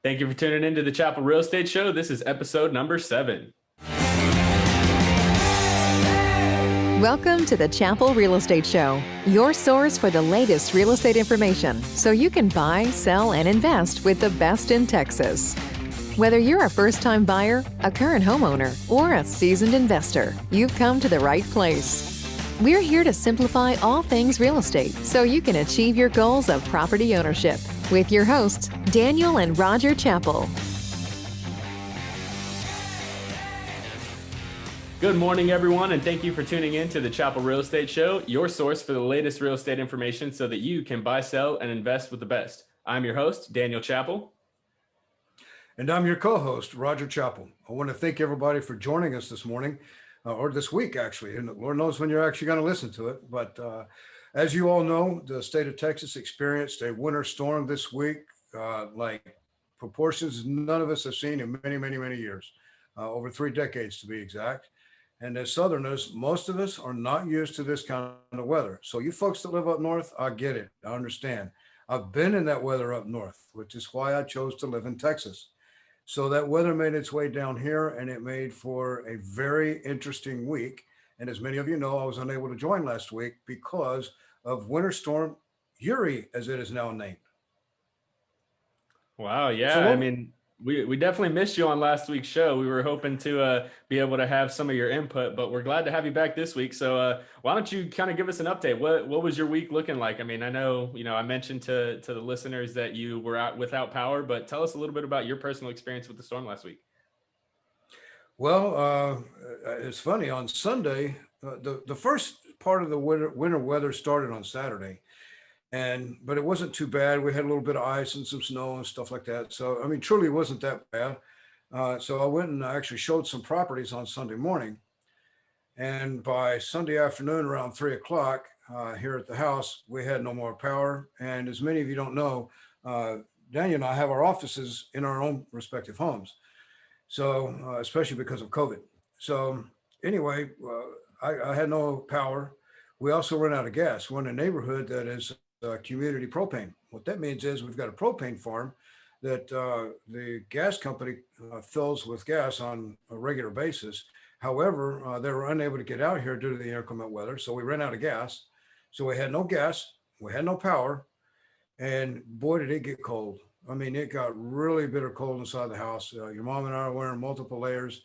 Thank you for tuning into the Chappell Real Estate Show. This is episode number 7. Welcome to the Chappell Real Estate Show, your source for the latest real estate information so you can buy, sell, and invest with the best in Texas. Whether you're a first-time buyer, a current homeowner, or a seasoned investor, you've come to the right place. We're here to simplify all things real estate so you can achieve your goals of property ownership with your hosts, Daniel and Roger Chappell. Good morning, everyone, and thank you for tuning in to the Chappell Real Estate Show, your source for the latest real estate information so that you can buy, sell, and invest with the best. I'm your host, Daniel Chappell. And I'm your co-host, Roger Chappell. I want to thank everybody for joining us this morning, or this week, actually. And Lord knows when you're actually going to listen to it. But as you all know, the state of Texas experienced a winter storm this week, like proportions none of us have seen in many, many, many years, over 3 decades to be exact. And as Southerners, most of us are not used to this kind of weather. So you folks that live up north, I get it. I understand. I've been in that weather up north, which is why I chose to live in Texas. So that weather made its way down here, and it made for a very interesting week. And as many of you know, I was unable to join last week because of Winter Storm Uri, as it is now named. Wow, yeah. We definitely missed you on last week's show. We were hoping to be able to have some of your input, but we're glad to have you back this week. So why don't you kind of give us an update? What was your week looking like? I mean, I know, I mentioned to the listeners that you were out without power, but tell us a little bit about your personal experience with the storm last week. Well, it's funny. On Sunday, the first part of the winter weather started on Saturday. But it wasn't too bad. We had a little bit of ice and some snow and stuff like that. So, I mean, truly it wasn't that bad. So I went and actually showed some properties on Sunday morning. And by Sunday afternoon, around 3 o'clock here at the house, we had no more power. And as many of you don't know, Daniel and I have our offices in our own respective homes. So, especially because of COVID. So anyway, I had no power. We also ran out of gas. We're in a neighborhood that is community propane. What that means is we've got a propane farm that the gas company fills with gas on a regular basis. However, they were unable to get out here due to the inclement weather. So we ran out of gas. So we had no gas, we had no power, and boy, did it get cold. I mean, it got really bitter cold inside the house. Your mom and I are wearing multiple layers.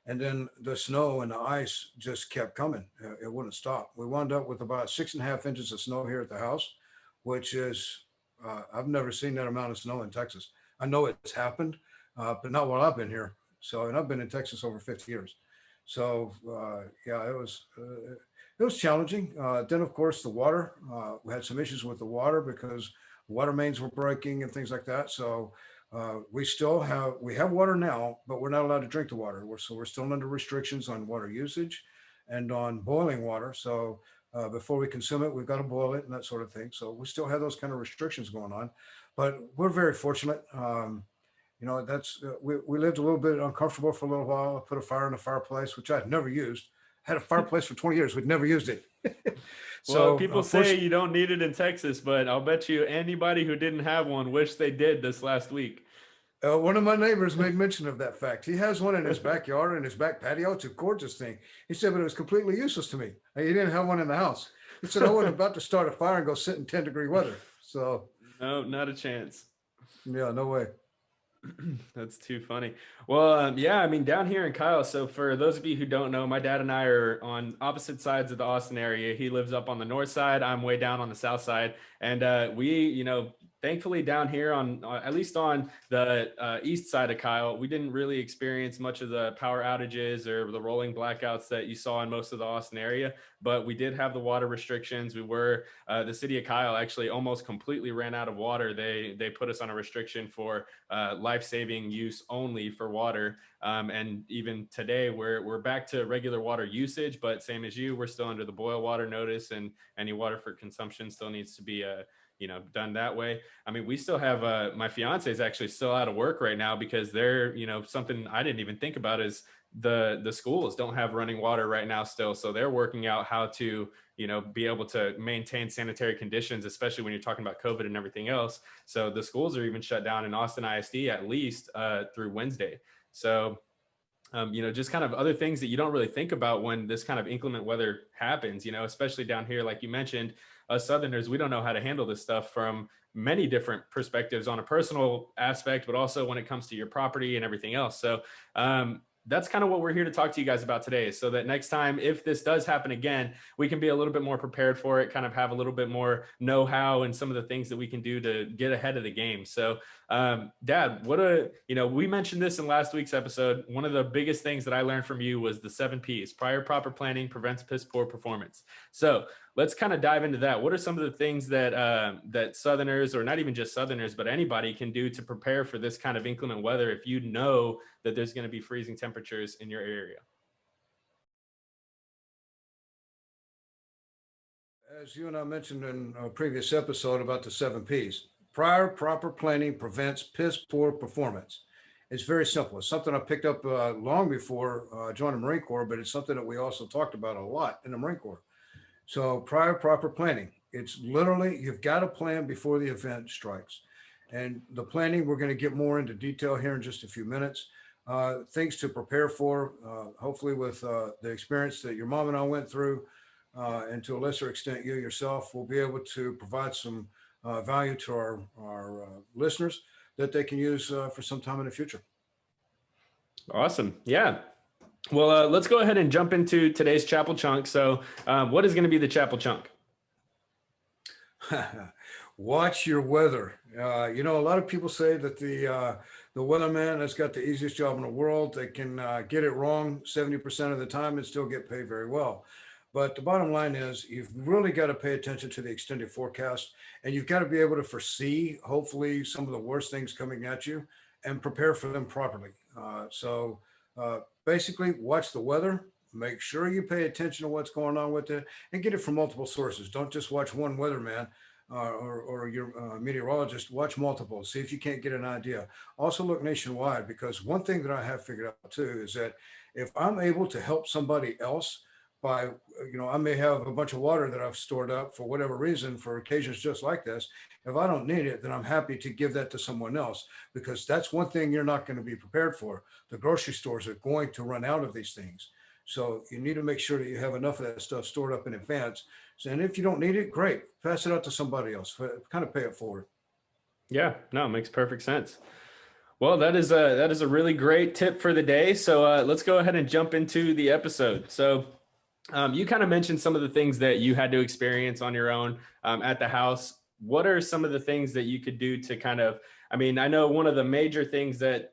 And then the snow and the ice just kept coming. It wouldn't stop. We wound up with about 6.5 inches of snow here at the house, which is, I've never seen that amount of snow in Texas. I know it's happened, but not while I've been here. So, and I've been in Texas over 50 years. So, yeah, it was challenging. Then, of course, the water, we had some issues with the water because water mains were breaking and things like that. So we have water now, but we're not allowed to drink the water. So we're still under restrictions on water usage and on boiling water. So before we consume it, we've got to boil it and that sort of thing. So we still have those kind of restrictions going on, but we're very fortunate. That's we lived a little bit uncomfortable for a little while. I put a fire in the fireplace, which I'd never used. Had a fireplace for 20 years. We'd never used it. So people say you don't need it in Texas, but I'll bet you anybody who didn't have one wish they did this last week. One of my neighbors made mention of that fact. He has one in his backyard, in his back patio. It's a gorgeous thing. He said, but it was completely useless to me. He didn't have one in the house. He said, I wasn't about to start a fire and go sit in 10-degree weather. So no, not a chance. Yeah, no way. That's too funny. Well, yeah, I mean, down here in Kyle. So for those of you who don't know, my dad and I are on opposite sides of the Austin area. He lives up on the north side. I'm way down on the south side. And we, thankfully down here on, at least on the east side of Kyle, we didn't really experience much of the power outages or the rolling blackouts that you saw in most of the Austin area, but we did have the water restrictions. The city of Kyle actually almost completely ran out of water. They put us on a restriction for life-saving use only for water. And even today we're back to regular water usage, but same as you, we're still under the boil water notice, and any water for consumption still needs to be done that way. I mean, we still have, my fiance is actually still out of work right now because they're, something I didn't even think about is the schools don't have running water right now still. So they're working out how to, be able to maintain sanitary conditions, especially when you're talking about COVID and everything else. So the schools are even shut down in Austin ISD at least through Wednesday. So just kind of other things that you don't really think about when this kind of inclement weather happens, especially down here, like you mentioned, us Southerners, we don't know how to handle this stuff from many different perspectives on a personal aspect, but also when it comes to your property and everything else. So that's kind of what we're here to talk to you guys about today, so that next time, if this does happen again, we can be a little bit more prepared for it, kind of have a little bit more know-how and some of the things that we can do to get ahead of the game. So Dad, we mentioned this in last week's episode. One of the biggest things that I learned from you was the 7 P's: prior proper planning prevents piss poor performance. So let's kind of dive into that. What are some of the things that Southerners, or not even just Southerners, but anybody can do to prepare for this kind of inclement weather if you know that there's going to be freezing temperatures in your area? As you and I mentioned in a previous episode about the 7 P's, prior proper planning prevents piss poor performance. It's very simple. It's something I picked up long before I joined the Marine Corps, but it's something that we also talked about a lot in the Marine Corps. So prior proper planning, it's literally, you've got to plan before the event strikes. And the planning, we're going to get more into detail here in just a few minutes. Things to prepare for, hopefully with the experience that your mom and I went through, and to a lesser extent you yourself, will be able to provide some value to our listeners that they can use for some time in the future. Awesome. Yeah. Well, let's go ahead and jump into today's Chappell chunk. So what is going to be the Chappell chunk? Watch your weather. A lot of people say that the weatherman has got the easiest job in the world. They can get it wrong 70% of the time and still get paid very well. But the bottom line is, you've really got to pay attention to the extended forecast, and you've got to be able to foresee, hopefully, some of the worst things coming at you and prepare for them properly. Basically, watch the weather. Make sure you pay attention to what's going on with it and get it from multiple sources. Don't just watch one weatherman or your meteorologist. Watch multiple. See if you can't get an idea. Also look nationwide, because one thing that I have figured out too is that if I'm able to help somebody else by, I may have a bunch of water that I've stored up for whatever reason for occasions just like this. If I don't need it, then I'm happy to give that to someone else, because that's one thing you're not going to be prepared for. The grocery stores are going to run out of these things. So you need to make sure that you have enough of that stuff stored up in advance. And if you don't need it, great, pass it out to somebody else, kind of pay it forward. Yeah, no, it makes perfect sense. Well, that is a really great tip for the day. So let's go ahead and jump into the episode. So you kind of mentioned some of the things that you had to experience on your own at the house. What are some of the things that you could do to kind of, I know one of the major things that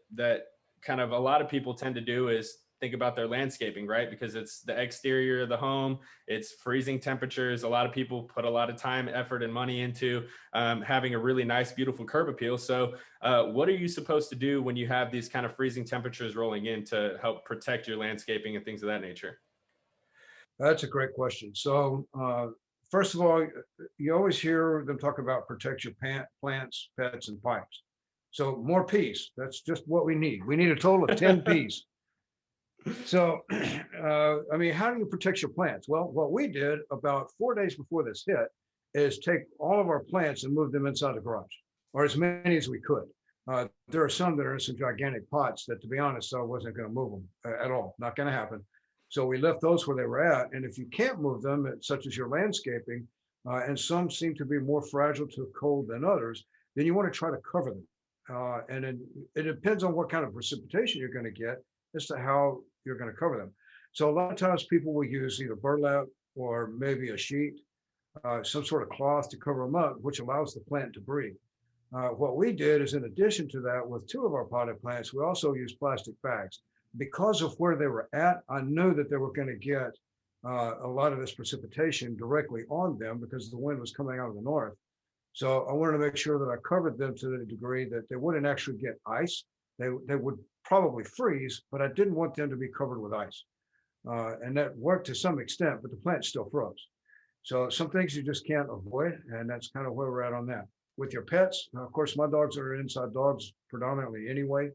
kind of a lot of people tend to do is think about their landscaping, right? Because it's the exterior of the home, it's freezing temperatures. A lot of people put a lot of time, effort, and money into having a really nice, beautiful curb appeal. So what are you supposed to do when you have these kind of freezing temperatures rolling in to help protect your landscaping and things of that nature? That's a great question. So, first of all, you always hear them talk about protect your plants, pets, and pipes. So more P's. That's just what we need. We need a total of 10 P's. So, how do you protect your plants? Well, what we did about 4 days before this hit is take all of our plants and move them inside the garage, or as many as we could. There are some that are in some gigantic pots that, to be honest, I wasn't going to move them at all. Not going to happen. So we left those where they were at. And if you can't move them, such as your landscaping, and some seem to be more fragile to cold than others, then you want to try to cover them. And then it depends on what kind of precipitation you're going to get as to how you're going to cover them. So a lot of times people will use either burlap or maybe a sheet, some sort of cloth to cover them up, which allows the plant to breathe. What we did is, in addition to that, with 2 of our potted plants, we also used plastic bags. Because of where they were at, I knew that they were going to get a lot of this precipitation directly on them because the wind was coming out of the north. So I wanted to make sure that I covered them to the degree that they wouldn't actually get ice. They would probably freeze, but I didn't want them to be covered with ice. And that worked to some extent, but the plant still froze. So some things you just can't avoid, and that's kind of where we're at on that. With your pets, of course, my dogs are inside dogs predominantly anyway.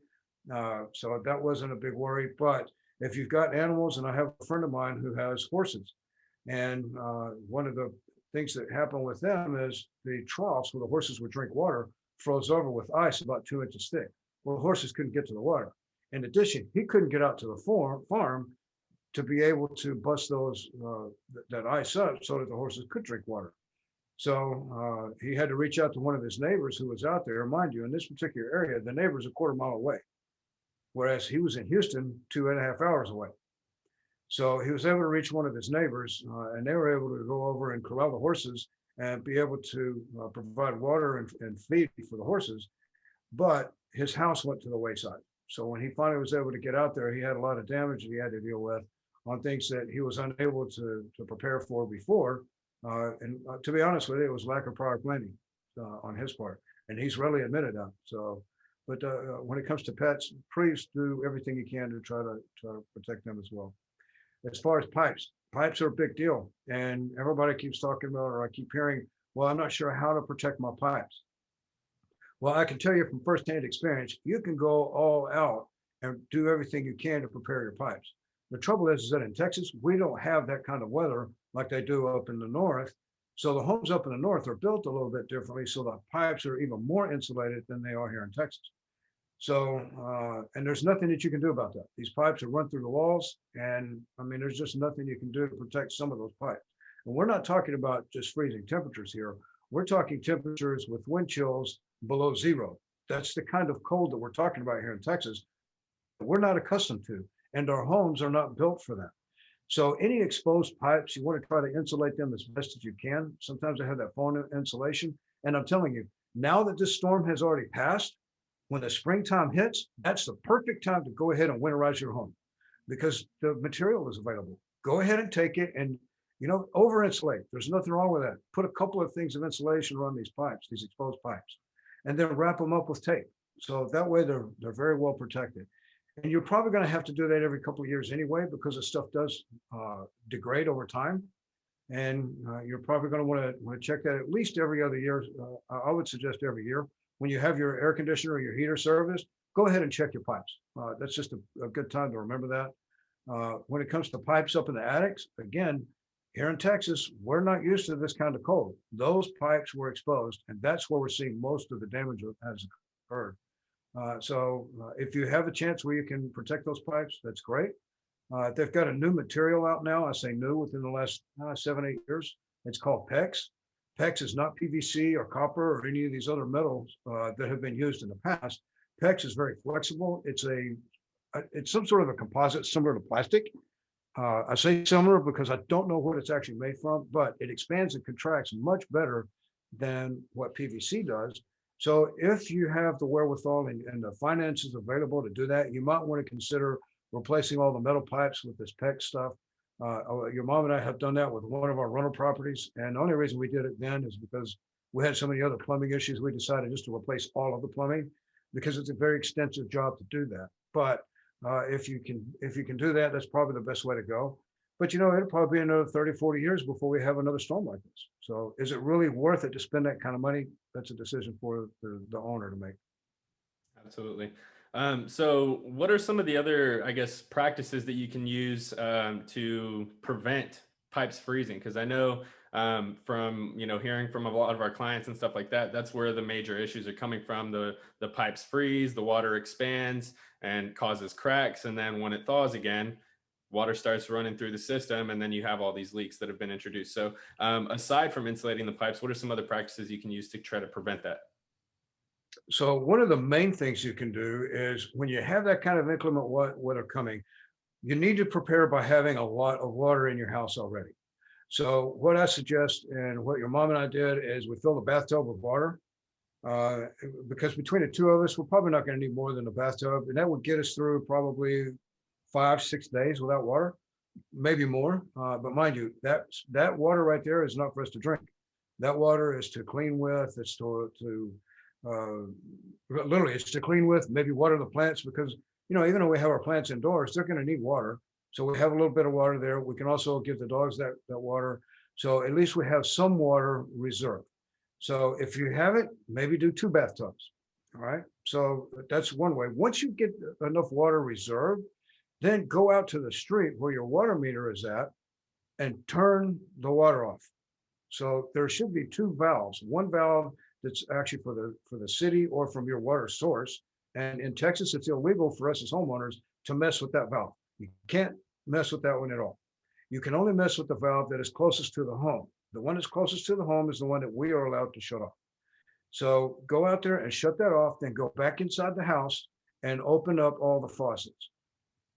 So that wasn't a big worry. But if you've got animals, and I have a friend of mine who has horses, And one of the things that happened with them is the troughs where the horses would drink water froze over with ice about 2 inches thick. Well, the horses couldn't get to the water. In addition, he couldn't get out to the farm to be able to bust that ice up so that the horses could drink water. So he had to reach out to one of his neighbors who was out there. Mind you, in this particular area, the neighbor's a quarter mile away, whereas he was in Houston 2.5 hours away. So he was able to reach one of his neighbors, and they were able to go over and corral the horses and be able to provide water and feed for the horses. But his house went to the wayside. So when he finally was able to get out there, he had a lot of damage that he had to deal with on things that he was unable to prepare for before. And to be honest with you, it was lack of prior planning on his part. And he's readily admitted that. So, but when it comes to pets, please do everything you can to try to protect them as well. As far as pipes are a big deal. And everybody keeps talking about, or I keep hearing, well, I'm not sure how to protect my pipes. Well, I can tell you from firsthand experience, you can go all out and do everything you can to prepare your pipes. The trouble is that in Texas, we don't have that kind of weather like they do up in the north. So the homes up in the north are built a little bit differently. So the pipes are even more insulated than they are here in Texas. So, and there's nothing that you can do about that. These pipes are run through the walls. And I mean, there's just nothing you can do to protect some of those pipes. And we're not talking about just freezing temperatures here. We're talking temperatures with wind chills below zero. That's the kind of cold that we're talking about here in Texas. We're not accustomed to, and our homes are not built for that. So any exposed pipes, you want to try to insulate them as best as you can. Sometimes I have that foam insulation. And I'm telling you, now that this storm has already passed, when the springtime hits, that's the perfect time to go ahead and winterize your home because the material is available. Go ahead and take it and, over insulate. There's nothing wrong with that. Put a couple of things of insulation around these pipes, these exposed pipes, and then wrap them up with tape. So that way they're very well protected. And you're probably going to have to do that every couple of years anyway, because the stuff does degrade over time. And you're probably going to want to check that at least every other year. I would suggest every year. When you have your air conditioner or your heater serviced, go ahead and check your pipes. That's just a good time to remember that. When it comes to pipes up in the attics, again, here in Texas, we're not used to this kind of cold. Those pipes were exposed, and that's where we're seeing most of the damage that has occurred. So if you have a chance where you can protect those pipes, that's great. They've got a new material out now. I say new within the last 7-8 years. It's called PEX. PEX is not PVC or copper or any of these other metals that have been used in the past. PEX is very flexible. It's some sort of a composite similar to plastic. I say similar because I don't know what it's actually made from, but it expands and contracts much better than what PVC does. So if you have the wherewithal and the finances available to do that, you might want to consider replacing all the metal pipes with this PEX stuff. Your mom and I have done that with one of our rental properties. And the only reason we did it then is because we had so many other plumbing issues. We decided just to replace all of the plumbing because it's a very extensive job to do that. But if you can do that, that's probably the best way to go. But it'll probably be another 30, 40 years before we have another storm like this. So is it really worth it to spend that kind of money? That's a decision for the owner to make. Absolutely. So what are some of the other, I guess, practices that you can use to prevent pipes freezing? Because I know from, hearing from a lot of our clients and stuff like that, that's where the major issues are coming from. The pipes freeze, the water expands and causes cracks. And then when it thaws again, water starts running through the system, and then you have all these leaks that have been introduced. So aside from insulating the pipes, what are some other practices you can use to try to prevent that? So one of the main things you can do is when you have that kind of inclement weather coming, you need to prepare by having a lot of water in your house already. So what I suggest and what your mom and I did is we fill the bathtub with water because between the two of us, we're probably not going to need more than a bathtub, and that would get us through probably 5-6 days without water, maybe more. But mind you, that water right there is not for us to drink. That water is to clean with. It's literally it's to clean with, maybe water the plants, because even though we have our plants indoors, they're going to need water. So we have a little bit of water there. We can also give the dogs that water. So at least we have some water reserved. So if you have it, maybe do 2 bathtubs. All right. So that's one way. Once you get enough water reserved, then go out to the street where your water meter is at and turn the water off. So there should be two valves. One valve that's actually for the city or from your water source. And in Texas, it's illegal for us as homeowners to mess with that valve. You can't mess with that one at all. You can only mess with the valve that is closest to the home. The one that's closest to the home is the one that we are allowed to shut off. So go out there and shut that off, then go back inside the house and open up all the faucets.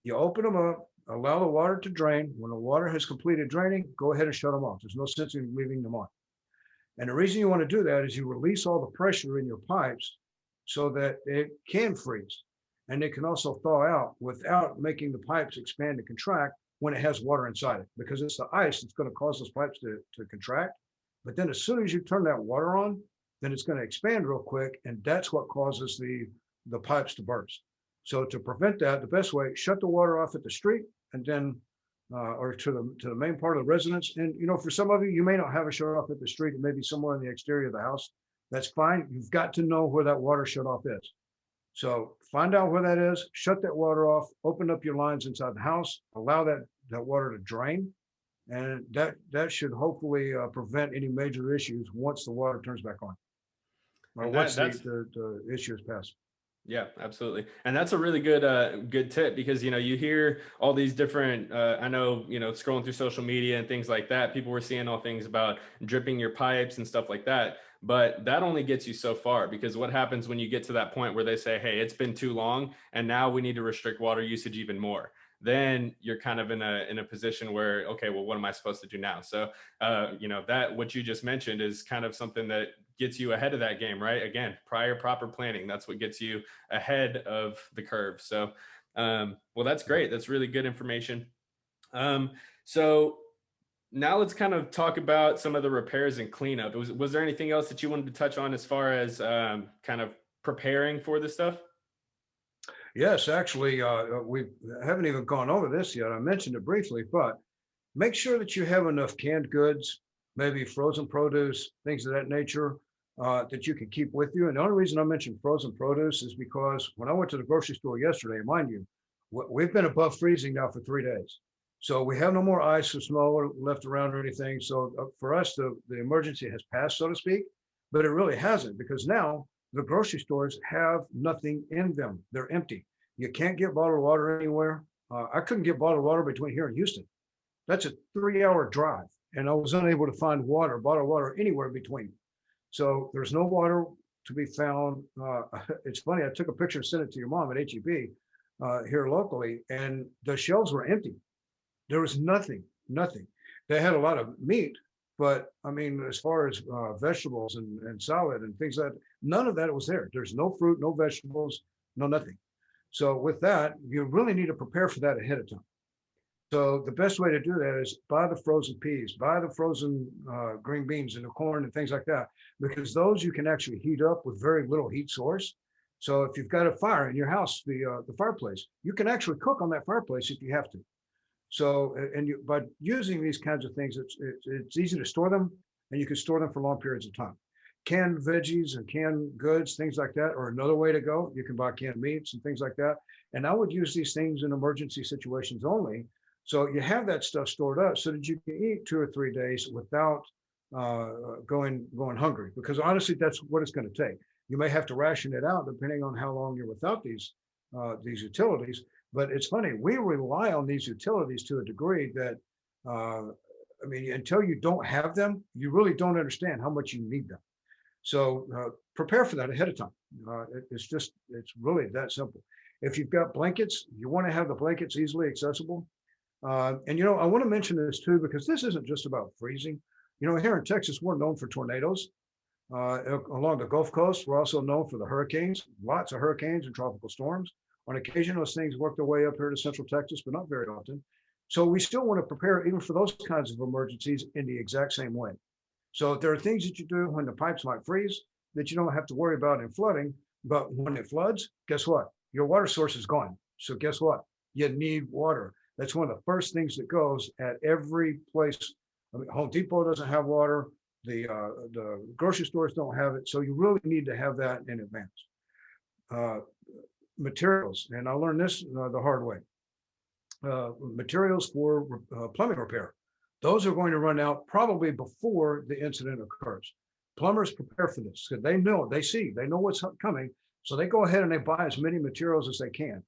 You open them up, allow the water to drain. When the water has completed draining, go ahead and shut them off. There's no sense in leaving them on. And the reason you want to do that is you release all the pressure in your pipes so that it can freeze. And it can also thaw out without making the pipes expand and contract when it has water inside it, because it's the ice that's going to cause those pipes to contract. But then as soon as you turn that water on, then it's going to expand real quick. And that's what causes the pipes to burst. So to prevent that, the best way, shut the water off at the street and then or to the main part of the residence. And for some of you, you may not have a shut off at the street. It may be somewhere in the exterior of the house. That's fine. You've got to know where that water shut off is. So find out where that is, shut that water off, open up your lines inside the house, allow that water to drain. And that should hopefully prevent any major issues once the water turns back on, or And once that's the issue is passed. Yeah, absolutely. And that's a really good tip, because you hear all these different I know, scrolling through social media and things like that, people were seeing all things about dripping your pipes and stuff like that. But that only gets you so far, because what happens when you get to that point where they say, "Hey, it's been too long and now we need to restrict water usage even more." Then you're kind of in a position where, okay, well, what am I supposed to do now? So that what you just mentioned is kind of something that gets you ahead of that game, right? Again, prior proper planning, that's what gets you ahead of the curve. So, well, that's great. That's really good information. So now let's kind of talk about some of the repairs and cleanup. Was there anything else that you wanted to touch on as far as kind of preparing for this stuff? Yes, actually, we haven't even gone over this yet. I mentioned it briefly, but make sure that you have enough canned goods, maybe frozen produce, things of that nature, that you can keep with you. And the only reason I mentioned frozen produce is because when I went to the grocery store yesterday, mind you, we've been above freezing now for 3 days. So we have no more ice or snow left around or anything. So for us, the emergency has passed, so to speak, but it really hasn't, because now the grocery stores have nothing in them. They're empty. You can't get bottled water anywhere. I couldn't get bottled water between here and Houston. That's a 3-hour drive. And I was unable to find bottled water anywhere between. So there's no water to be found. It's funny, I took a picture and sent it to your mom at HEB here locally, and the shelves were empty. There was nothing. They had a lot of meat, but I mean, as far as vegetables and salad and things like that, none of that was there. There's no fruit, no vegetables, no nothing. So with that, you really need to prepare for that ahead of time. So the best way to do that is buy the frozen peas, buy the frozen green beans and the corn and things like that, because those you can actually heat up with very little heat source. So if you've got a fire in your house, the fireplace, you can actually cook on that fireplace if you have to. So, by using these kinds of things, it's easy to store them, and you can store them for long periods of time. Canned veggies and canned goods, things like that, are another way to go. You can buy canned meats and things like that. And I would use these things in emergency situations only. So you have that stuff stored up so that you can eat 2 or 3 days without going hungry. Because honestly, that's what it's going to take. You may have to ration it out depending on how long you're without these utilities. But it's funny, we rely on these utilities to a degree that, I mean, until you don't have them, you really don't understand how much you need them. So prepare for that ahead of time. It's really that simple. If you've got blankets, you want to have the blankets easily accessible. And I want to mention this too, because this isn't just about freezing. Here in Texas, we're known for tornadoes. Along the Gulf Coast, we're also known for the hurricanes, lots of hurricanes and tropical storms. On occasion, those things work their way up here to Central Texas, but not very often. So we still want to prepare even for those kinds of emergencies in the exact same way. So there are things that you do when the pipes might freeze that you don't have to worry about in flooding. But when it floods, guess what? Your water source is gone. So guess what? You need water. That's one of the first things that goes at every place. I mean, Home Depot doesn't have water. The grocery stores don't have it. So you really need to have that in advance. Materials, and I learned this the hard way. Materials for plumbing repair. Those are going to run out probably before the incident occurs. Plumbers prepare for this because they know, they know what's coming. So they go ahead and they buy as many materials as they can.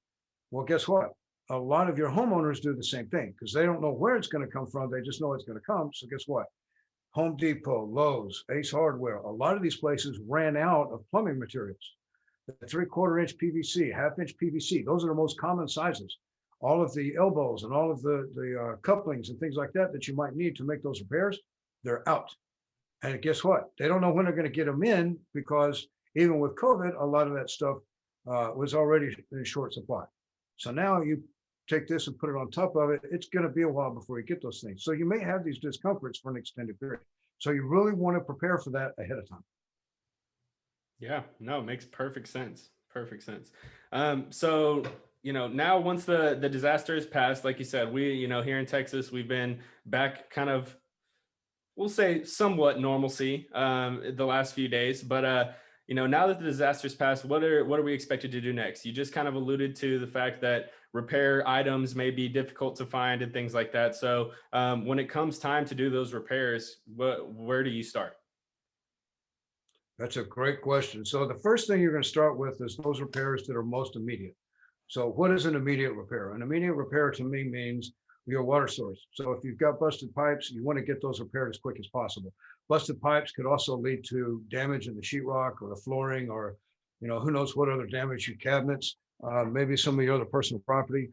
Well, guess what? A lot of your homeowners do the same thing because they don't know where it's going to come from. They just know it's going to come. So guess what? Home Depot, Lowe's, Ace Hardware, a lot of these places ran out of plumbing materials. The 3/4 inch PVC, 1/2 inch PVC, those are the most common sizes. All of the elbows and all of the couplings and things like that that you might need to make those repairs, they're out. And guess what? They don't know when they're going to get them in because even with COVID, a lot of that stuff was already in short supply. So now you take this and put it on top of it, it's going to be a while before you get those things. So you may have these discomforts for an extended period. So you really want to prepare for that ahead of time. Yeah, no, it makes perfect sense. Perfect sense. So, now once the disaster is passed, like you said, we, here in Texas, we've been back kind of, we'll say somewhat normalcy the last few days. But now that the disaster's passed, what are we expected to do next? You just kind of alluded to the fact that repair items may be difficult to find and things like that. So when it comes time to do those repairs, where do you start? That's a great question. So the first thing you're going to start with is those repairs that are most immediate. So what is an immediate repair? An immediate repair to me means your water source. So if you've got busted pipes, you want to get those repaired as quick as possible. Busted pipes could also lead to damage in the sheetrock or the flooring, or who knows what other damage, your cabinets, maybe some of your other personal property.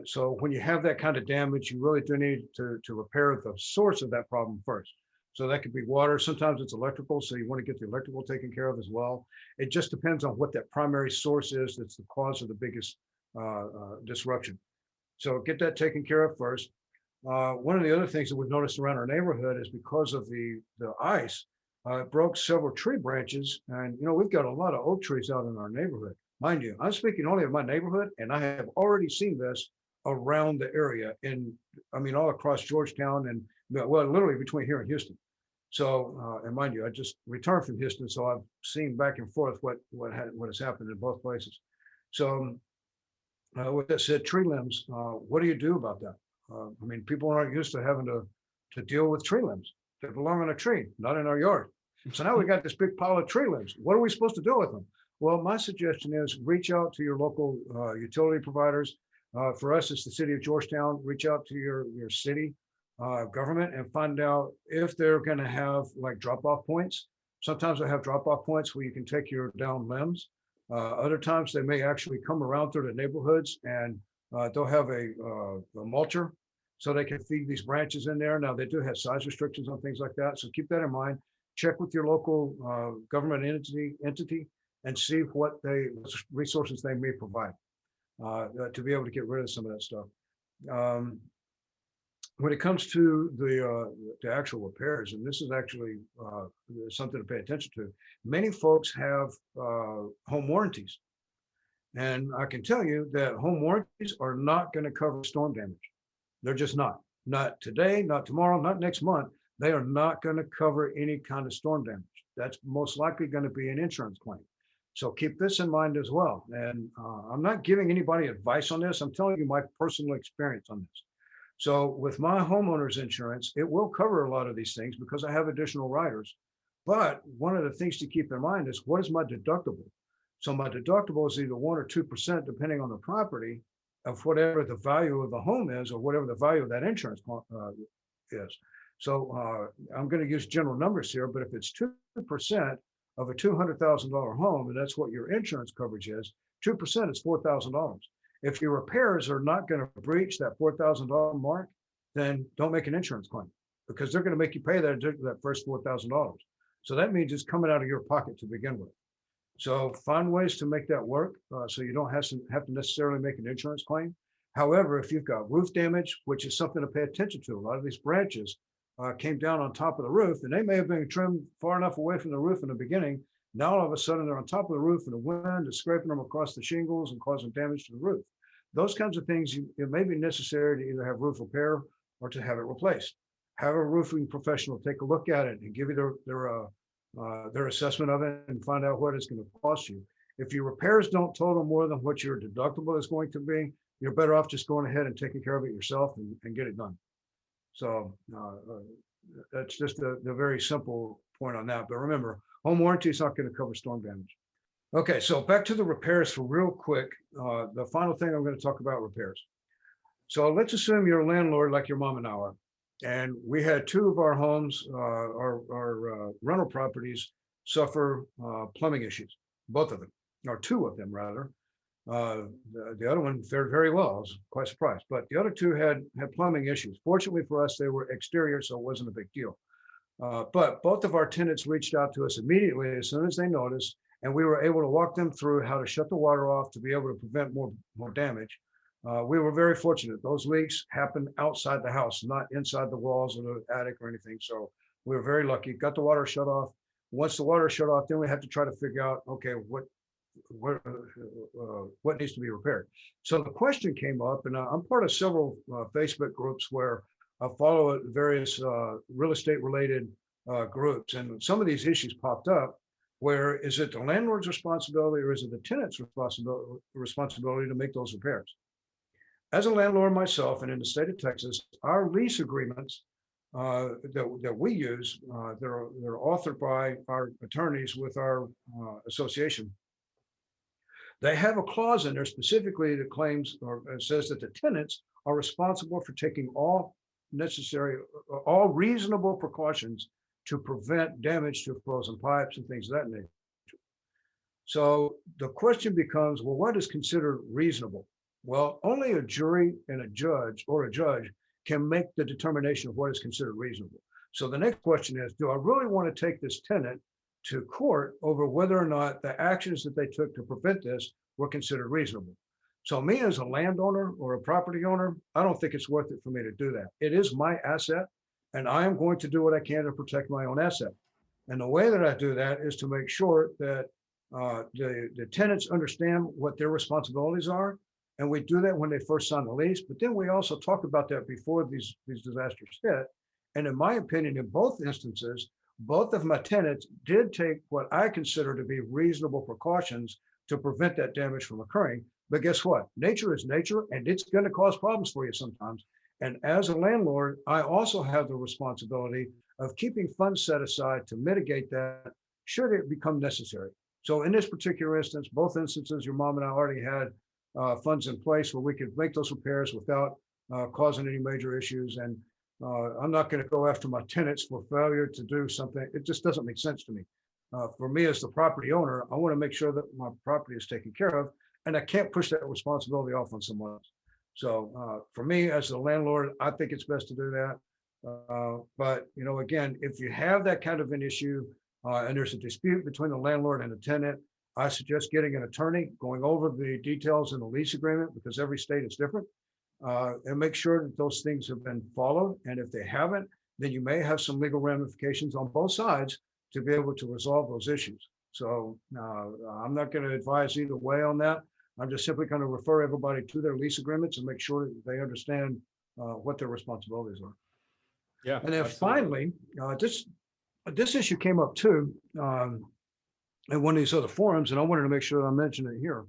So when you have that kind of damage, you really do need to repair the source of that problem first. So that could be water. Sometimes it's electrical. So you want to get the electrical taken care of as well. It just depends on what that primary source is that's the cause of the biggest disruption. So get that taken care of first. One of the other things that we've noticed around our neighborhood is because of the ice, it broke several tree branches. And, we've got a lot of oak trees out in our neighborhood. Mind you, I'm speaking only of my neighborhood, and I have already seen this around the area all across Georgetown and, well, literally between here and Houston. So, and mind you, I just returned from Houston, so I've seen back and forth what has happened in both places. So, with that said, tree limbs, what do you do about that? People aren't used to having to deal with tree limbs. They belong on a tree, not in our yard. So now we got this big pile of tree limbs. What are we supposed to do with them? Well, my suggestion is reach out to your local utility providers. For us, it's the city of Georgetown. Reach out to your city government and find out if they're going to have like drop-off points. Sometimes they have drop-off points where you can take your down limbs. Other times they may actually come around through the neighborhoods and they'll have a mulcher so they can feed these branches in there. Now they do have size restrictions on things like that. So keep that in mind. Check with your local government entity and see what resources they may provide to be able to get rid of some of that stuff. When it comes to the actual repairs, and this is actually something to pay attention to, many folks have home warranties. And I can tell you that home warranties are not going to cover storm damage. They're just not. Not today, not tomorrow, not next month. They are not going to cover any kind of storm damage. That's most likely going to be an insurance claim. So keep this in mind as well. And I'm not giving anybody advice on this. I'm telling you my personal experience on this. So with my homeowner's insurance, it will cover a lot of these things because I have additional riders. But one of the things to keep in mind is, what is my deductible? So my deductible is either 1 or 2%, depending on the property, of whatever the value of the home is, or whatever the value of that insurance is. So I'm going to use general numbers here, but if it's 2% of a $200,000 home, and that's what your insurance coverage is, 2% is $4,000. If your repairs are not going to breach that $4,000 mark, then don't make an insurance claim, because they're going to make you pay that first $4,000. So that means it's coming out of your pocket to begin with. So find ways to make that work so you don't have to necessarily make an insurance claim. However, if you've got roof damage, which is something to pay attention to, a lot of these branches came down on top of the roof, and they may have been trimmed far enough away from the roof in the beginning. Now all of a sudden they're on top of the roof, and the wind is scraping them across the shingles and causing damage to the roof. Those kinds of things, it may be necessary to either have roof repair or to have it replaced. Have a roofing professional take a look at it and give you their assessment of it and find out what it's going to cost you. If your repairs don't total more than what your deductible is going to be, you're better off just going ahead and taking care of it yourself and get it done. So that's just the very simple point on that. But remember, home warranty is not going to cover storm damage. Okay, so back to the repairs for real quick. The final thing I'm going to talk about repairs. So let's assume you're a landlord like your mom and I are. And we had two of our homes, our rental properties suffer plumbing issues, both of them, or two of them rather. The other one fared very well. I was quite surprised, but the other two had plumbing issues. Fortunately for us, they were exterior, so it wasn't a big deal. But both of our tenants reached out to us immediately as soon as they noticed, and we were able to walk them through how to shut the water off to be able to prevent more damage. We were very fortunate. Those leaks happened outside the house, not inside the walls of the attic or anything. So we were very lucky. Got the water shut off. Once the water shut off, then we had to try to figure out, okay, what needs to be repaired. So the question came up, and I'm part of several Facebook groups where I follow various real estate related groups, and some of these issues popped up. Where is it the landlord's responsibility or is it the tenant's responsibility to make those repairs? As a landlord myself, and in the state of Texas, our lease agreements that we use, they're authored by our attorneys with our association. They have a clause in there specifically that claims or says that the tenants are responsible for taking all reasonable precautions to prevent damage to frozen pipes and things of that nature. So the question becomes, well, what is considered reasonable? Well, only a jury and a judge can make the determination of what is considered reasonable. So the next question is, do I really want to take this tenant to court over whether or not the actions that they took to prevent this were considered reasonable? So me as a landowner or a property owner, I don't think it's worth it for me to do that. It is my asset, and I am going to do what I can to protect my own asset. And the way that I do that is to make sure that the tenants understand what their responsibilities are. And we do that when they first sign the lease, but then we also talk about that before these disasters hit. And in my opinion, in both instances, both of my tenants did take what I consider to be reasonable precautions to prevent that damage from occurring. But guess what? Nature is nature, and it's going to cause problems for you sometimes. And as a landlord, I also have the responsibility of keeping funds set aside to mitigate that should it become necessary. So in this particular instance, both instances, your mom and I already had funds in place where we could make those repairs without causing any major issues. And I'm not going to go after my tenants for failure to do something. It just doesn't make sense to me. For me as the property owner, I want to make sure that my property is taken care of, and I can't push that responsibility off on someone else. So for me as the landlord, I think it's best to do that. But again, if you have that kind of an issue and there's a dispute between the landlord and the tenant, I suggest getting an attorney, going over the details in the lease agreement, because every state is different, and make sure that those things have been followed. And if they haven't, then you may have some legal ramifications on both sides to be able to resolve those issues. So I'm not going to advise either way on that. I'm just simply going to refer everybody to their lease agreements and make sure that they understand what their responsibilities are. Yeah. And then absolutely. finally, this issue came up too in one of these other forums, and I wanted to make sure that I mention it here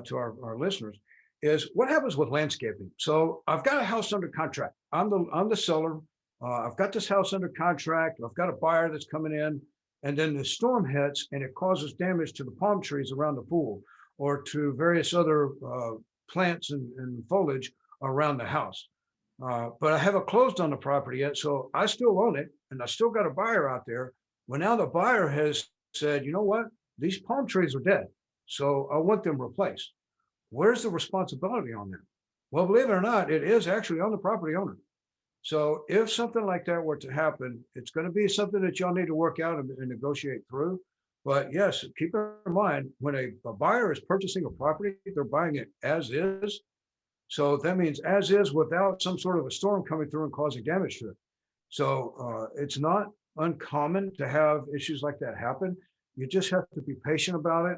to our listeners, is what happens with landscaping. So I've got a house under contract. I'm the seller. I've got this house under contract. I've got a buyer that's coming in, and then the storm hits and it causes damage to the palm trees around the pool or to various other plants and foliage around the house. But I haven't closed on the property yet, so I still own it, and I still got a buyer out there. Well, now the buyer has said, you know what? These palm trees are dead, so I want them replaced. Where's the responsibility on that? Well, believe it or not, it is actually on the property owner. So if something like that were to happen, it's going to be something that y'all need to work out and negotiate through. But yes, keep in mind, when a buyer is purchasing a property, they're buying it as is. So that means as is without some sort of a storm coming through and causing damage to it. So it's not uncommon to have issues like that happen. You just have to be patient about it.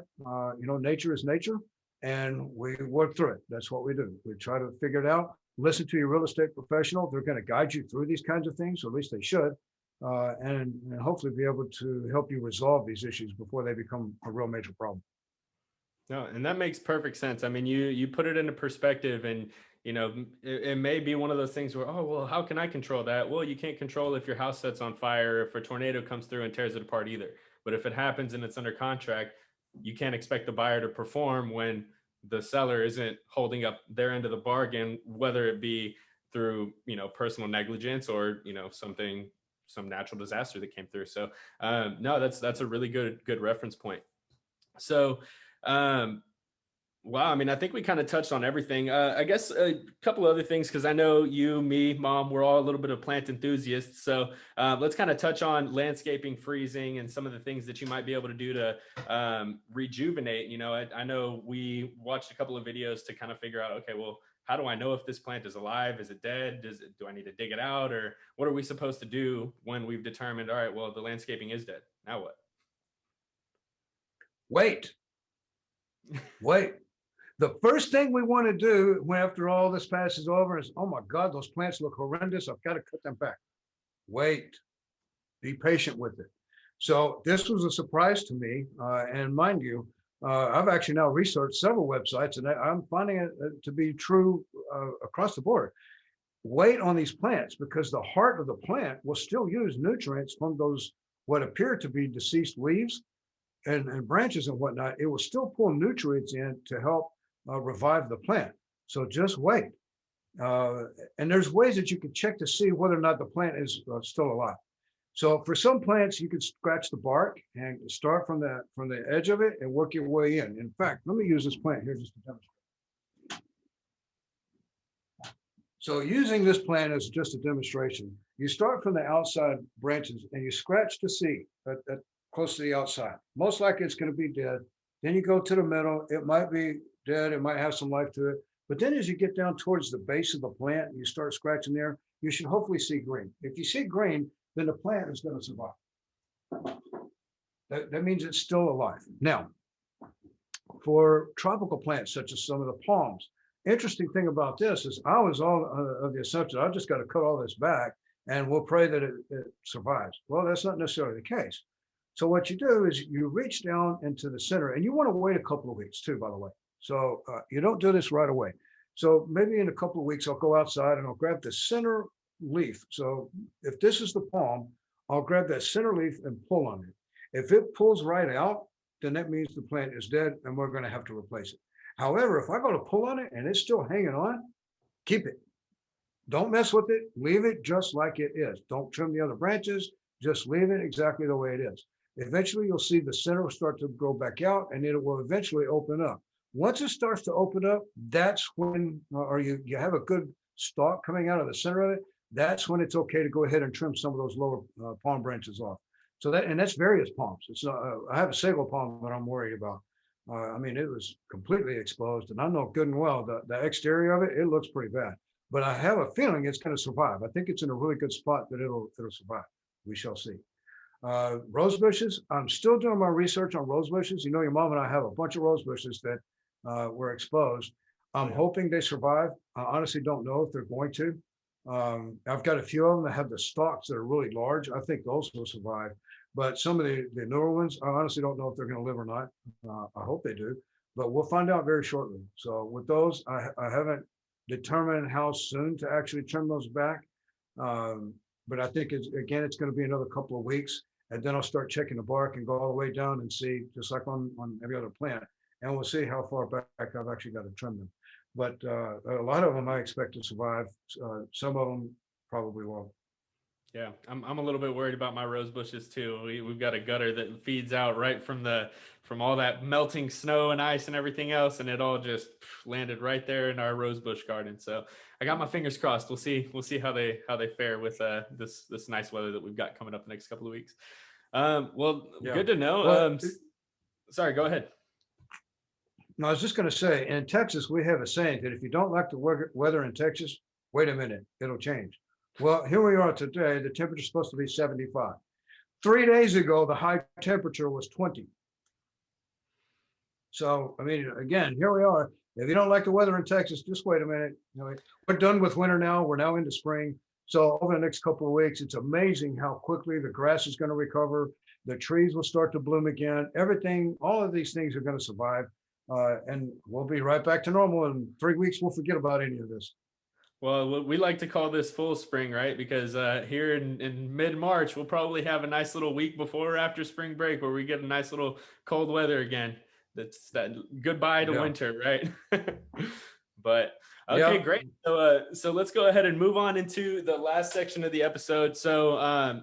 Nature is nature, and we work through it. That's what we do. We try to figure it out. Listen to your real estate professional. They're going to guide you through these kinds of things, or at least they should, and hopefully be able to help you resolve these issues before they become a real major problem. No, and that makes perfect sense. I mean, you put it into perspective, and it may be one of those things where, oh, well, how can I control that? Well, you can't control if your house sets on fire, if a tornado comes through and tears it apart either. But if it happens and it's under contract, you can't expect the buyer to perform when the seller isn't holding up their end of the bargain, whether it be through, personal negligence or, some natural disaster that came through. So no, that's a really good reference point. So um, wow, I mean, I think we kind of touched on everything. I guess a couple other things, because I know you, me, mom, we're all a little bit of plant enthusiasts. So let's kind of touch on landscaping, freezing, and some of the things that you might be able to do to rejuvenate. I know we watched a couple of videos to kind of figure out, okay, well, how do I know if this plant is alive? Is it dead? Do I need to dig it out? Or what are we supposed to do when we've determined, all right, well, the landscaping is dead. Now what? Wait. The first thing we want to do when after all this passes over is, oh my God, those plants look horrendous. I've got to cut them back. Wait, be patient with it. So this was a surprise to me. And mind you, I've actually now researched several websites, and I'm finding it to be true across the board. Wait on these plants, because the heart of the plant will still use nutrients from those what appear to be deceased leaves and branches and whatnot. It will still pull nutrients in to help revive the plant. So just wait. And there's ways that you can check to see whether or not the plant is still alive. So for some plants, you can scratch the bark and start from the edge of it and work your way in. In fact, let me use this plant here just to demonstrate. So using this plant as just a demonstration, you start from the outside branches and you scratch to see that close to the outside. Most likely it's going to be dead. Then you go to the middle. It might be dead. It might have some life to it. But then as you get down towards the base of the plant and you start scratching there, you should hopefully see green. If you see green, then the plant is going to survive. That means it's still alive. Now, for tropical plants, such as some of the palms, interesting thing about this is I was all of the assumption, I just got to cut all this back and we'll pray that it survives. Well, that's not necessarily the case. So what you do is you reach down into the center, and you want to wait a couple of weeks too, by the way. So you don't do this right away. So maybe in a couple of weeks, I'll go outside and I'll grab the center leaf. So if this is the palm, I'll grab that center leaf and pull on it. If it pulls right out, then that means the plant is dead and we're going to have to replace it. However, if I go to pull on it and it's still hanging on, keep it. Don't mess with it. Leave it just like it is. Don't trim the other branches. Just leave it exactly the way it is. Eventually, you'll see the center will start to grow back out and it will eventually open up. Once it starts to open up, that's when, or you have a good stalk coming out of the center of it, that's when it's okay to go ahead and trim some of those lower palm branches off. So that's various palms. It's not, I have a sago palm that I'm worried about. I mean, it was completely exposed, and I know good and well the exterior of it looks pretty bad. But I have a feeling it's going to survive. I think it's in a really good spot that it'll survive. We shall see. Rose bushes, I'm still doing my research on rose bushes. Your mom and I have a bunch of rose bushes that were exposed. I'm hoping they survive. I honestly don't know if they're going to. I've got a few of them that have the stalks that are really large. I think those will survive. But some of the newer ones, I honestly don't know if they're going to live or not. I hope they do, but we'll find out very shortly. So with those, I haven't determined how soon to actually trim those back. But I think it's going to be another couple of weeks. And then I'll start checking the bark and go all the way down and see, just like on every other plant. And we'll see how far back I've actually got to trim them. But a lot of them I expect to survive. Some of them probably won't. Yeah, I'm a little bit worried about my rose bushes too. We've got a gutter that feeds out right from all that melting snow and ice and everything else, and it all just landed right there in our rose bush garden. So I got my fingers crossed. We'll see how they fare with this nice weather that we've got coming up the next couple of weeks. Well, yeah. Good to know. Well, sorry, go ahead. No, I was just going to say, in Texas, we have a saying that if you don't like the weather in Texas, wait a minute, it'll change. Well, here we are today. The temperature is supposed to be 75. 3 days ago, the high temperature was 20. So, I mean, again, here we are. If you don't like the weather in Texas, just wait a minute. We're done with winter now. We're now into spring. So over the next couple of weeks, it's amazing how quickly the grass is going to recover. The trees will start to bloom again. Everything, all of these things are going to survive. and we'll be right back to normal. In 3 weeks, we'll forget about any of this. Well, we like to call this full spring, right? Because here in mid March, we'll probably have a nice little week before or after spring break where we get a nice little cold weather again. That's that goodbye to Yeah. winter, right? But okay, Yeah. great. So let's go ahead and move on into the last section of the episode. So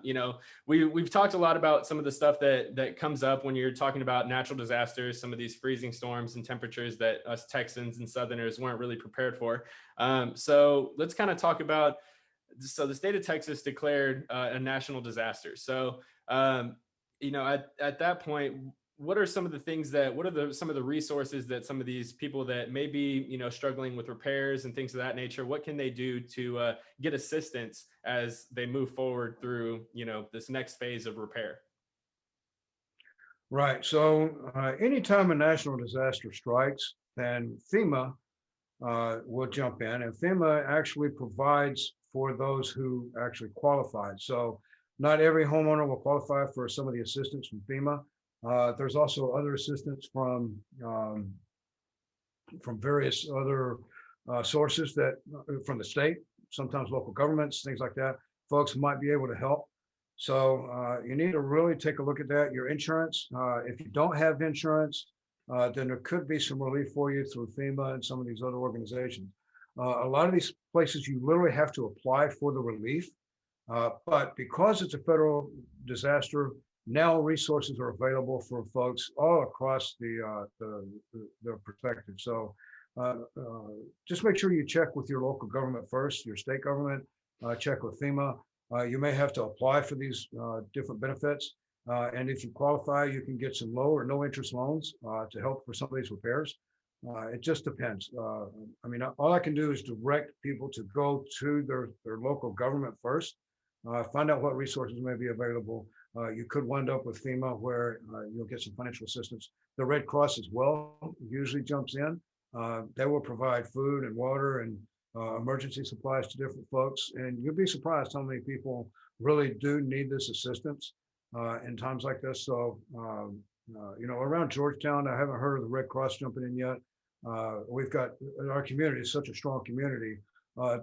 we've talked a lot about some of the stuff that comes up when you're talking about natural disasters, some of these freezing storms and temperatures that us Texans and Southerners weren't really prepared for. So let's kind of talk about. So the state of Texas declared a national disaster. So at that point, what are some of the things that what are some of the resources that some of these people that may be struggling with repairs and things of that nature, what can they do to get assistance as they move forward through this next phase of repair? Right. So anytime a national disaster strikes, then FEMA will jump in, and FEMA actually provides for those who actually qualify. So not every homeowner will qualify for some of the assistance from FEMA. There's also other assistance from various other sources that from the state, sometimes local governments, things like that. Folks might be able to help. So you need to really take a look at that. Your insurance, if you don't have insurance, then there could be some relief for you through FEMA and some of these other organizations. A lot of these places, you literally have to apply for the relief. But because it's a federal disaster, now resources are available for folks all across the perspective. So just make sure you check with your local government first, your state government, check with FEMA. You may have to apply for these different benefits. And if you qualify, you can get some low or no interest loans to help for some of these repairs. It just depends. I mean, all I can do is direct people to go to their local government first, find out what resources may be available. You could wind up with FEMA where you'll get some financial assistance. The Red Cross as well usually jumps in. They will provide food and water and emergency supplies to different folks. And you'll be surprised how many people really do need this assistance in times like this. So, around Georgetown, I haven't heard of the Red Cross jumping in yet. We've got, our community is such a strong community.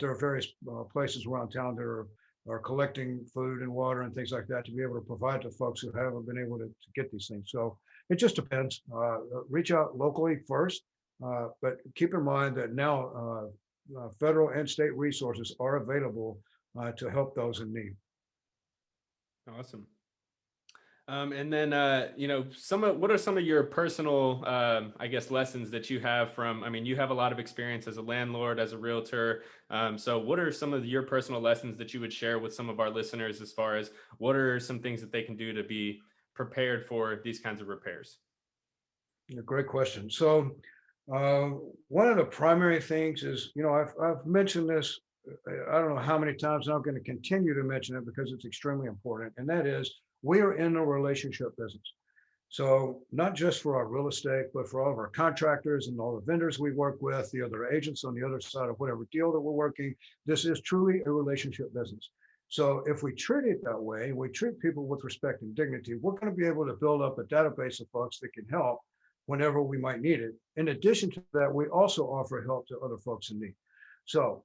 There are various places around town that are collecting food and water and things like that to be able to provide to folks who haven't been able to get these things. So it just depends. Reach out locally first, but keep in mind that now federal and state resources are available to help those in need. Awesome. And then, what are some of your personal, I guess, lessons that you have from, I mean, you have a lot of experience as a landlord, as a realtor. So what are some of your personal lessons that you would share with some of our listeners as far as what are some things that they can do to be prepared for these kinds of repairs? Great question. So one of the primary things is, I've mentioned this, I don't know how many times, and I'm going to continue to mention it because it's extremely important. And that is, we are in a relationship business. So not just for our real estate, but for all of our contractors and all the vendors we work with, the other agents on the other side of whatever deal that we're working, this is truly a relationship business. So if we treat it that way, we treat people with respect and dignity, we're going to be able to build up a database of folks that can help whenever we might need it. In addition to that, we also offer help to other folks in need. So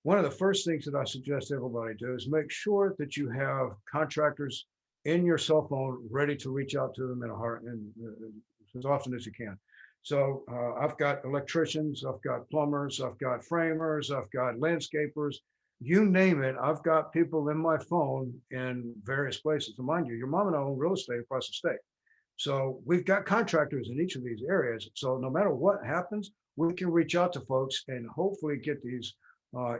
one of the first things that I suggest everybody do is make sure that you have contractors in your cell phone ready to reach out to them in a heart and as often as you can. So I've got electricians, I've got plumbers, I've got framers, I've got landscapers, you name it. I've got people in my phone in various places. And mind you, your mom and I own real estate across the state. So we've got contractors in each of these areas. So no matter what happens, we can reach out to folks and hopefully get these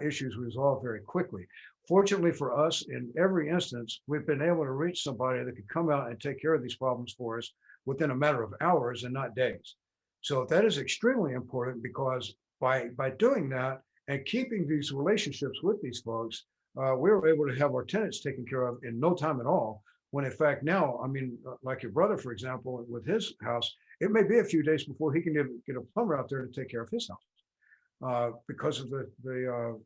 issues resolved very quickly. Fortunately for us, in every instance, we've been able to reach somebody that could come out and take care of these problems for us within a matter of hours and not days. So that is extremely important because by doing that and keeping these relationships with these folks, we were able to have our tenants taken care of in no time at all. When in fact now, I mean, like your brother, for example, with his house, it may be a few days before he can even get a plumber out there to take care of his house. Because of the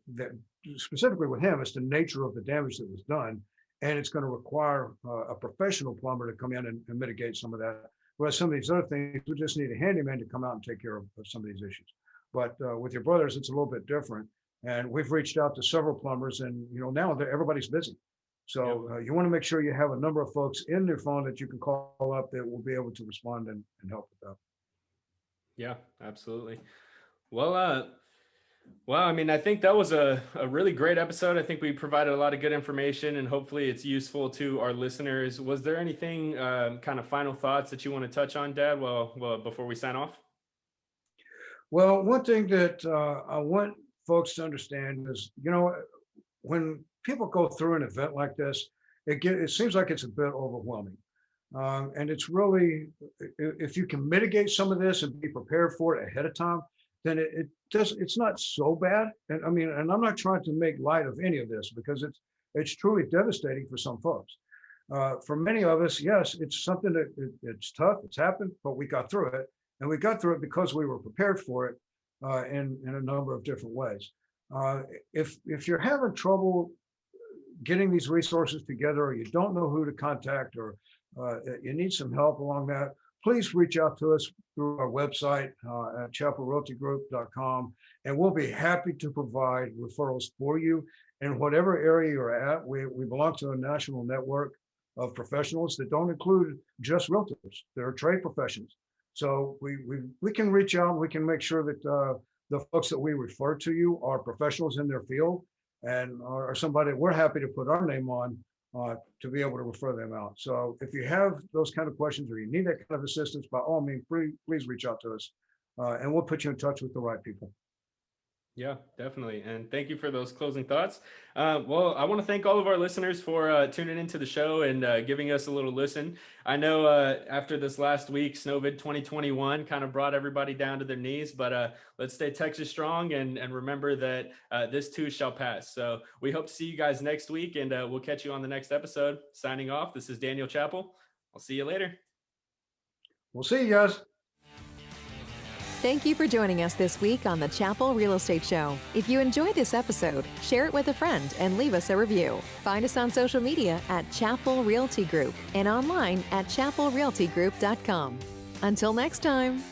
specifically with him, it's the nature of the damage that was done, and it's going to require a professional plumber to come in and mitigate some of that. Whereas some of these other things, we just need a handyman to come out and take care of some of these issues. But with your brothers, it's a little bit different. And we've reached out to several plumbers, and now everybody's busy. Yep. So you want to make sure you have a number of folks in your phone that you can call up that will be able to respond and help with that. Yeah, absolutely. Well, well, I mean, I think that was a really great episode. I think we provided a lot of good information, and hopefully it's useful to our listeners. Was there anything kind of final thoughts that you want to touch on, Dad, well, before we sign off? Well, one thing that I want folks to understand is, when people go through an event like this, it seems like it's a bit overwhelming. And it's really, if you can mitigate some of this and be prepared for it ahead of time, then it's not so bad. And I mean, and I'm not trying to make light of any of this, because it's truly devastating for some folks. For many of us, yes, it's something that it's tough, it's happened, but we got through it. And we got through it because we were prepared for it in a number of different ways. If you're having trouble getting these resources together, or you don't know who to contact, or you need some help along that, please reach out to us through our website at chappellrealtygroup.com, and we'll be happy to provide referrals for you in whatever area you're at. We belong to a national network of professionals that don't include just realtors. There are trade professions. So we can reach out, and we can make sure that the folks that we refer to you are professionals in their field, and are somebody we're happy to put our name on to be able to refer them out. So if you have those kind of questions, or you need that kind of assistance, by all means, please reach out to us, and we'll put you in touch with the right people. Yeah, definitely. And thank you for those closing thoughts. Well, I want to thank all of our listeners for tuning into the show and giving us a little listen. I know after this last week, Snowvid 2021 kind of brought everybody down to their knees, but let's stay Texas strong and remember that this too shall pass. So we hope to see you guys next week, and we'll catch you on the next episode. Signing off, this is Daniel Chappell. I'll see you later. We'll see you guys. Thank you for joining us this week on the Chappell Real Estate Show. If you enjoyed this episode, share it with a friend and leave us a review. Find us on social media at Chappell Realty Group and online at chappellrealtygroup.com. Until next time.